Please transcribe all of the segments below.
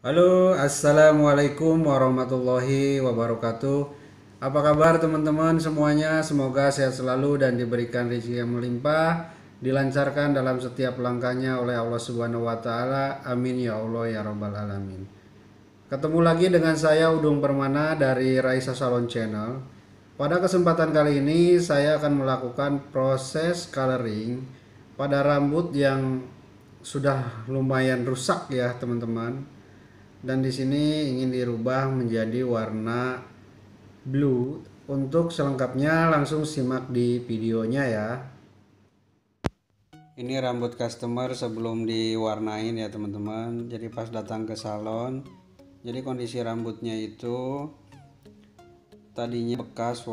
Halo, assalamualaikum warahmatullahi wabarakatuh. Apa kabar teman-teman semuanya? Semoga sehat selalu dan diberikan rezeki yang melimpah, dilancarkan dalam setiap langkahnya oleh Allah Subhanahu wa Ta'ala. Amin ya Allah ya Rabbal 'Alamin. Ketemu lagi dengan saya Udung Permana dari Raisa Salon Channel. Pada kesempatan kali ini saya akan melakukan proses coloring pada rambut yang sudah lumayan rusak ya teman-teman. Dan di sini ingin dirubah menjadi warna blue. Untuk selengkapnya langsung simak di videonya ya. Ini rambut customer sebelum diwarnain ya teman-teman. Jadi pas datang ke salon, jadi kondisi rambutnya itu tadinya bekas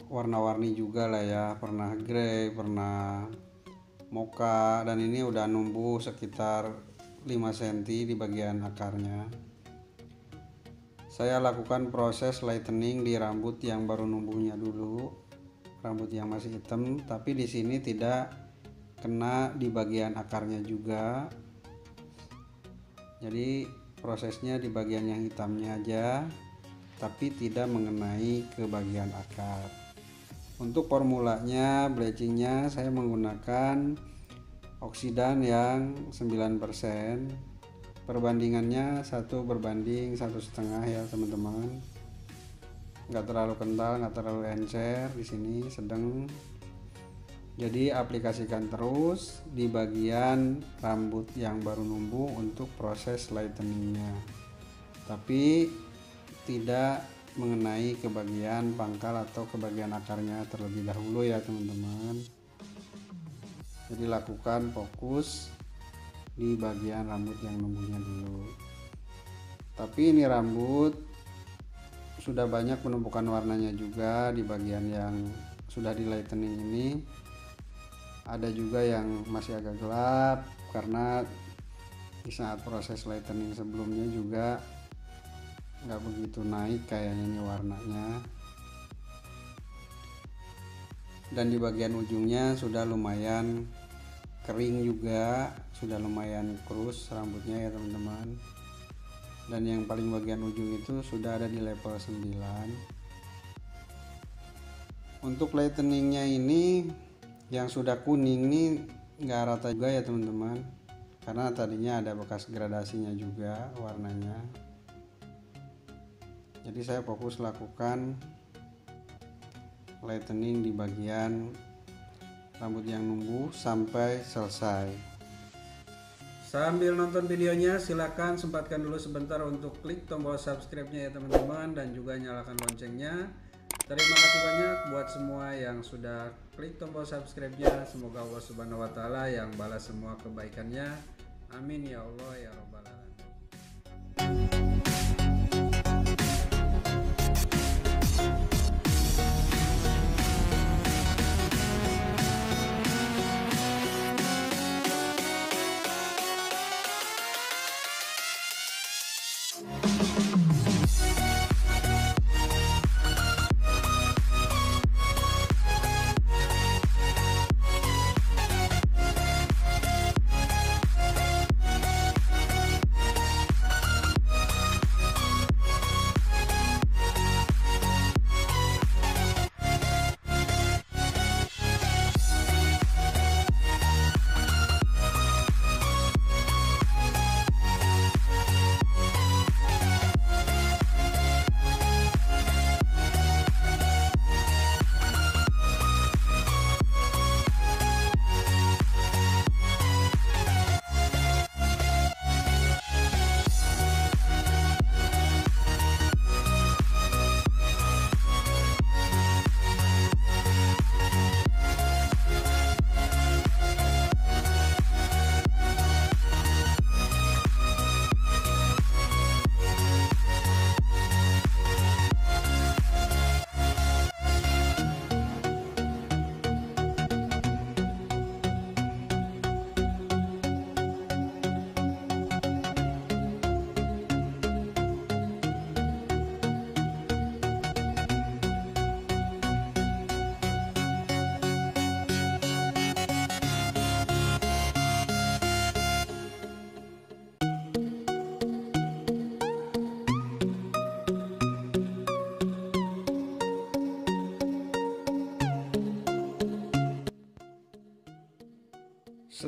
warna-warni juga lah ya, pernah grey, pernah mocha, dan ini udah numbuh sekitar 5 cm di bagian akarnya. Saya lakukan proses lightening di rambut yang baru numbuhnya dulu, rambut yang masih hitam, tapi di sini tidak kena di bagian akarnya juga. Jadi prosesnya di bagian yang hitamnya aja, tapi tidak mengenai ke bagian akar. Untuk formulanya, bleachingnya saya menggunakan oksidan yang 9%. Perbandingannya 1:1,5 ya teman-teman. Nggak terlalu kental, nggak terlalu encer, di sini sedang. Jadi aplikasikan terus di bagian rambut yang baru numbuh untuk proses lightening-nya, tapi tidak mengenai ke bagian pangkal atau ke bagian akarnya terlebih dahulu ya teman-teman. Jadi lakukan fokus di bagian rambut yang numbuhnya dulu. Tapi ini rambut sudah banyak penumpukan warnanya juga di bagian yang sudah di lightening ini. Ada juga yang masih agak gelap karena di saat proses lightening sebelumnya juga nggak begitu naik kayaknya ini warnanya. Dan di bagian ujungnya sudah lumayan kering juga, sudah lumayan krus rambutnya ya teman-teman. Dan yang paling bagian ujung itu sudah ada di level 9. Untuk lightening-nya ini yang sudah kuning nih nggak rata juga ya teman-teman, karena tadinya ada bekas gradasinya juga warnanya. Jadi saya fokus lakukan lightening di bagian rambut yang numbuh sampai selesai. Sambil nonton videonya silakan sempatkan dulu sebentar untuk klik tombol subscribe-nya ya teman-teman, dan juga nyalakan loncengnya. Terima kasih banyak buat semua yang sudah klik tombol subscribe-nya. Semoga Allah Subhanahu wa Ta'ala yang balas semua kebaikannya. Amin ya Allah ya Rabbal 'Alamin.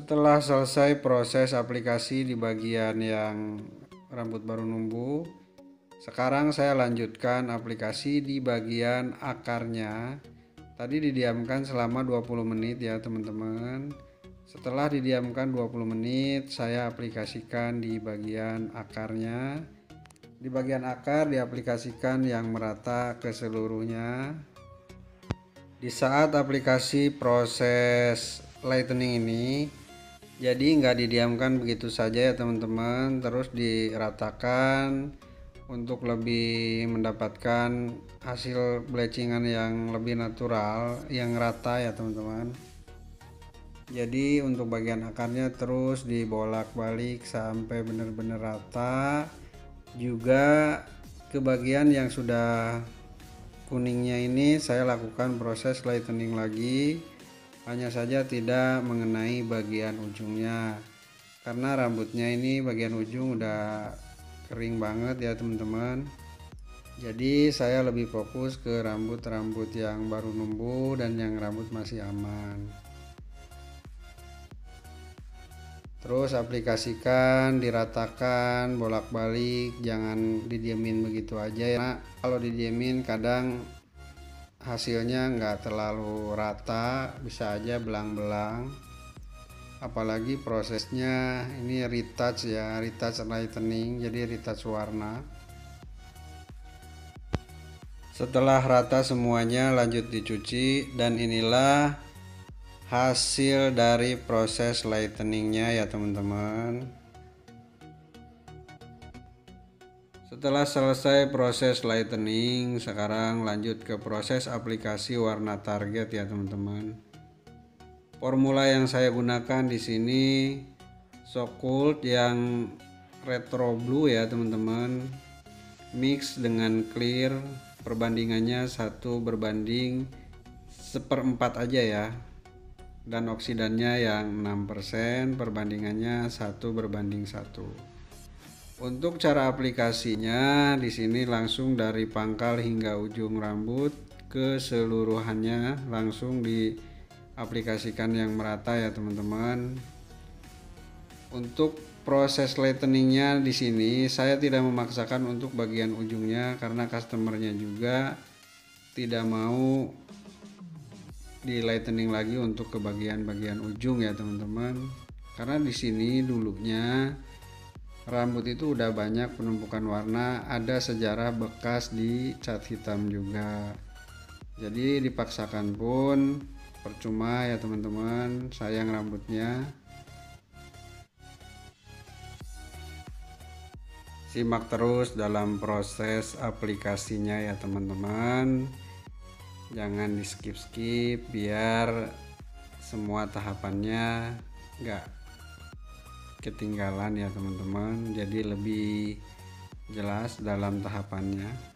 Setelah selesai proses aplikasi di bagian yang rambut baru numbuh, sekarang saya lanjutkan aplikasi di bagian akarnya. Tadi didiamkan selama 20 menit ya teman-teman. Setelah didiamkan 20 menit, saya aplikasikan di bagian akarnya. Di bagian akar diaplikasikan yang merata ke seluruhnya. Di saat aplikasi proses lightening ini, jadi nggak didiamkan begitu saja ya teman-teman, terus diratakan untuk lebih mendapatkan hasil bleachingan yang lebih natural, yang rata ya teman-teman. Jadi untuk bagian akarnya terus dibolak-balik sampai benar-benar rata. Juga ke bagian yang sudah kuningnya ini saya lakukan proses lightening lagi, hanya saja tidak mengenai bagian ujungnya karena rambutnya ini bagian ujung udah kering banget ya teman-teman. Jadi saya lebih fokus ke rambut-rambut yang baru numbuh dan yang rambut masih aman. Terus aplikasikan, diratakan, bolak-balik, jangan didiemin begitu aja ya. Nah, kalau didiemin kadang hasilnya nggak terlalu rata, bisa aja belang-belang. Apalagi prosesnya ini retouch ya, retouch lightening, jadi retouch warna. Setelah rata semuanya lanjut dicuci, dan inilah hasil dari proses lightening-nya ya teman-teman. Setelah selesai proses lightening, sekarang lanjut ke proses aplikasi warna target ya teman-teman. Formula yang saya gunakan di sini So-Cult yang retro blue ya teman-teman. Mix dengan clear, perbandingannya 1:1/4 aja ya. Dan oksidannya yang 6%, perbandingannya 1:1. Untuk cara aplikasinya di sini langsung dari pangkal hingga ujung rambut keseluruhannya langsung diaplikasikan yang merata ya teman-teman. Untuk proses lightening-nya di sini saya tidak memaksakan untuk bagian ujungnya karena customernya juga tidak mau di lightening lagi untuk ke bagian-bagian ujung ya teman-teman, karena di sini dulunya rambut itu udah banyak penumpukan warna, ada sejarah bekas di cat hitam juga, jadi dipaksakan pun percuma ya teman-teman, sayang rambutnya. Simak terus dalam proses aplikasinya ya teman-teman, jangan di skip-skip biar semua tahapannya nggak ketinggalan ya teman-teman, jadi lebih jelas dalam tahapannya.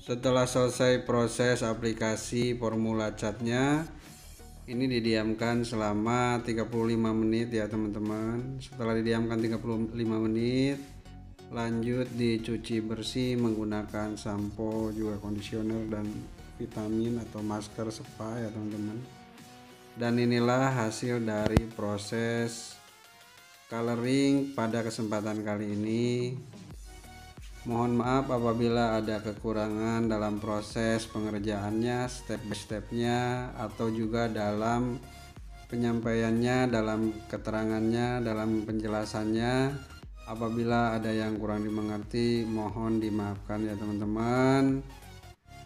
Setelah selesai proses aplikasi formula catnya, ini didiamkan selama 35 menit ya teman-teman. Setelah didiamkan 35 menit, lanjut dicuci bersih menggunakan sampo, juga kondisioner dan vitamin atau masker spa ya teman-teman. Dan inilah hasil dari proses coloring pada kesempatan kali ini. Mohon maaf apabila ada kekurangan dalam proses pengerjaannya, step by stepnya, atau juga dalam penyampaiannya, dalam keterangannya, dalam penjelasannya. Apabila ada yang kurang dimengerti, mohon dimaafkan ya teman-teman.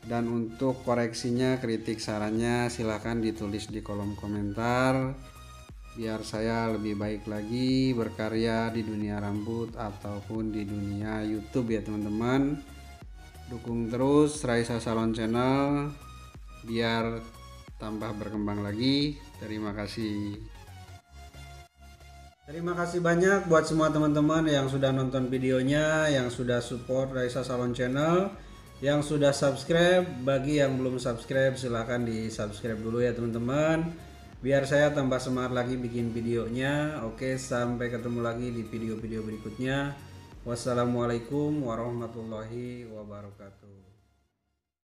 Dan untuk koreksinya, kritik, sarannya silahkan ditulis di kolom komentar, biar saya lebih baik lagi berkarya di dunia rambut ataupun di dunia YouTube ya teman-teman. Dukung terus Raisa Salon Channel biar tambah berkembang lagi. Terima kasih. Terima kasih banyak buat semua teman-teman yang sudah nonton videonya, yang sudah support Raisa Salon Channel, yang sudah subscribe. Bagi yang belum subscribe silahkan di subscribe dulu ya teman-teman, biar saya tambah semangat lagi bikin videonya. Oke, sampai ketemu lagi di video-video berikutnya. Wassalamualaikum warahmatullahi wabarakatuh.